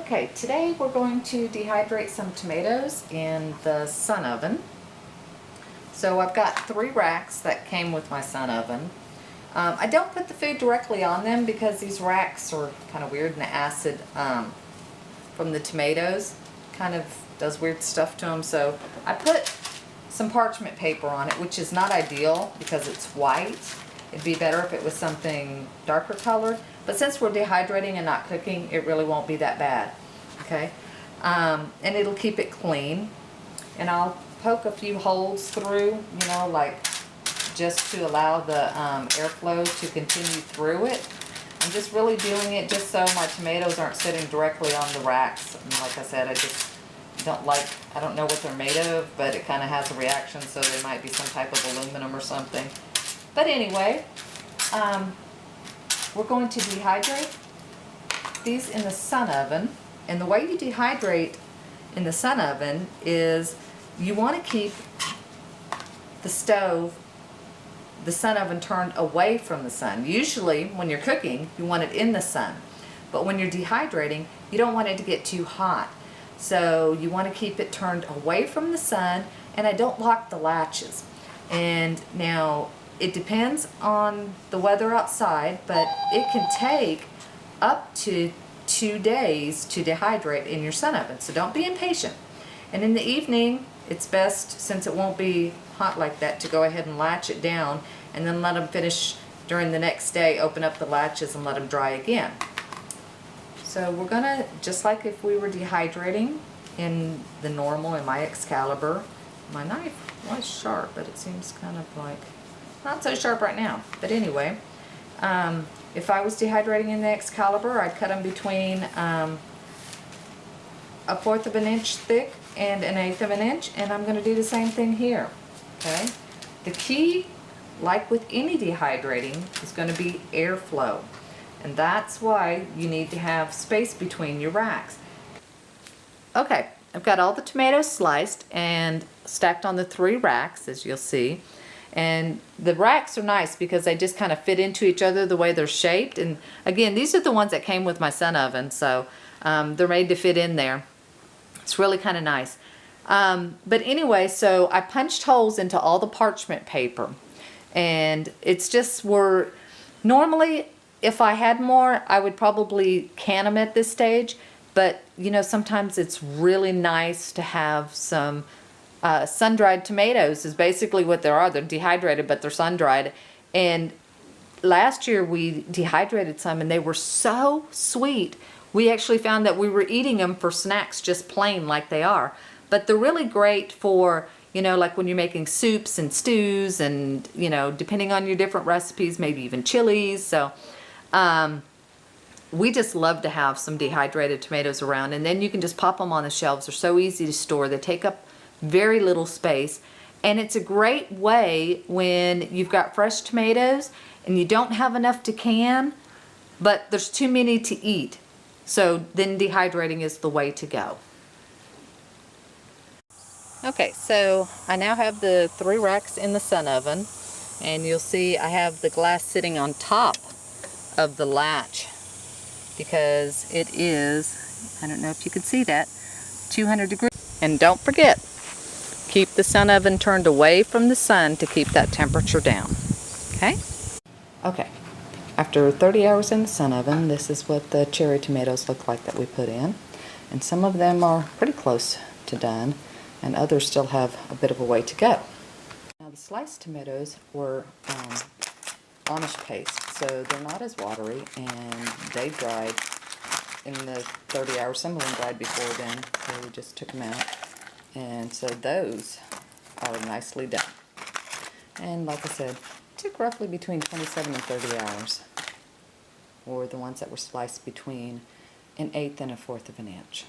Okay, today we're going to dehydrate some tomatoes in the sun oven. So I've got 3 racks that came with my sun oven. I don't put the food directly on them because these racks are kind of weird, and the acid from the tomatoes kind of does weird stuff to them. So I put some parchment paper on it, which is not ideal because it's white. It'd be better if it was something darker colored, but since we're dehydrating and not cooking, it really won't be that bad. Okay, and it'll keep it clean. And I'll poke a few holes through, you know, like just to allow the airflow to continue through it. I'm just really doing it just so my tomatoes aren't sitting directly on the racks. And like I said, I just I don't know what they're made of, but it kind of has a reaction, so they might be some type of aluminum or something. But anyway, we're going to dehydrate these in the sun oven. And the way you dehydrate in the sun oven is you want to keep the stove, the sun oven, turned away from the sun. Usually when you're cooking, you want it in the sun. But when you're dehydrating, you don't want it to get too hot. So you want to keep it turned away from the sun, and I don't lock the latches. And now it depends on the weather outside, but it can take up to 2 days to dehydrate in your sun oven, so don't be impatient. And in the evening, it's best, since it won't be hot like that, to go ahead and latch it down and then let them finish during the next day. Open up the latches and let them dry again. So we're gonna, just like if we were dehydrating in the normal, in my Excalibur. My knife was sharp, but it seems kind of like not so sharp right now. But anyway, if I was dehydrating in the Excalibur, I'd cut them between 1/4 of an inch thick and 1/8 of an inch, and I'm going to do the same thing here. Okay. The key, like with any dehydrating, is going to be airflow, and that's why you need to have space between your racks. Okay, I've got all the tomatoes sliced and stacked on the 3 racks, as you'll see. And the racks are nice because they just kind of fit into each other the way they're shaped. And again, these are the ones that came with my sun oven, so they're made to fit in there. It's really kind of nice. But anyway, so I punched holes into all the parchment paper. And it's just normally, if I had more, I would probably can them at this stage. But, you know, sometimes it's really nice to have some sun-dried tomatoes is basically what they are. They're dehydrated, but they're sun-dried. And last year we dehydrated some, and they were so sweet. We actually found that we were eating them for snacks, just plain like they are. But they're really great for, you know, like when you're making soups and stews and, you know, depending on your different recipes, maybe even chilies. So we just love to have some dehydrated tomatoes around, and then you can just pop them on the shelves. They're so easy to store. They take up very little space, and it's a great way when you've got fresh tomatoes and you don't have enough to can, but there's too many to eat. So then dehydrating is the way to go. Okay, so I now have the 3 racks in the sun oven, and you'll see I have the glass sitting on top of the latch because it is, I don't know if you can see that, 200 degrees. And don't forget, keep the sun oven turned away from the sun to keep that temperature down. Okay? Okay. After 30 hours in the sun oven, this is what the cherry tomatoes look like that we put in. And some of them are pretty close to done, and others still have a bit of a way to go. Now the sliced tomatoes were Amish paste, so they're not as watery, and they dried in the 30 hours. Some of them dried before then, so we just took them out. And so those are nicely done. And like I said, it took roughly between 27 and 30 hours for the ones that were sliced between 1/8 and 1/4 of an inch.